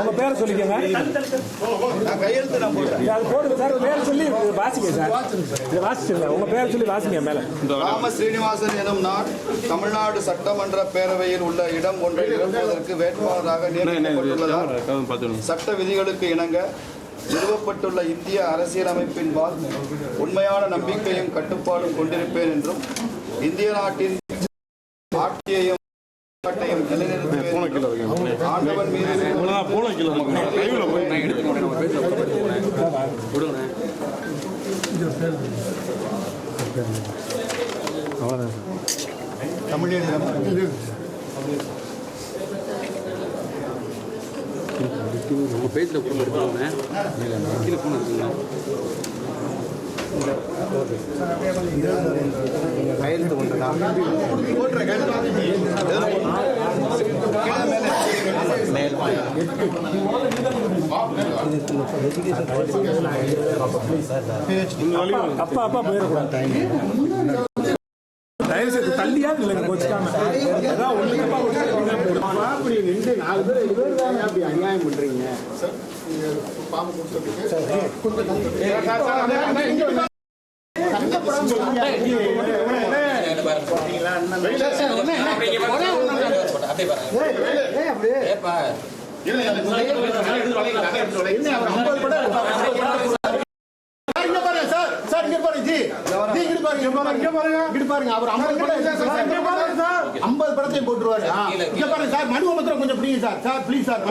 உங்க பேரை சொல்லிக்கோங்க. அது போடுங்க சார், பேரை சொல்லி வாசிங்க சார். இதை வாசிச்சுங்க, உங்க பேரை சொல்லி வாசிங்க மேல. ராம ஸ்ரீனிவாசன் எனும் நான் தமிழ்நாடு சட்டமன்ற பேரவையில் உள்ள இடம் ஒன்றை நிரப்புவதற்கு வேட்பாளராக நியமிக்கப்பட்டுள்ளதால் சட்ட விதிகளுக்கு இணங்க நிறுவப்பட்டுள்ள இந்திய அரசியலமைப்பின்பால் உண்மையான நம்பிக்கையும் கட்டுப்பாடும் கொண்டிருப்பேன் என்றும் இந்திய நாட்டின் ஆட்சியையும் நிலைநிறுத்துவேன் ஆண்டவன் மீது நம்ம பேஜில் கூட எடுத்துக்கோங்க. கீழே ஃபோன் எடுத்துக்கோங்க. கையெழுத்து கொண்டதா அப்பா அப்பா போயிடக்கூடாது. தயவுசெய்து தள்ளியாது இல்லைங்க, கோச்சுக்காம அப்படி நின்று 4 பேர் 7 பேர் தான் அப்படி அநியாயம் பண்றீங்க. அவர் 50 படத்தை போட்டுருவாரு. மனு பத்திரம் கொஞ்சம் பிடிங்க சார். Please sir.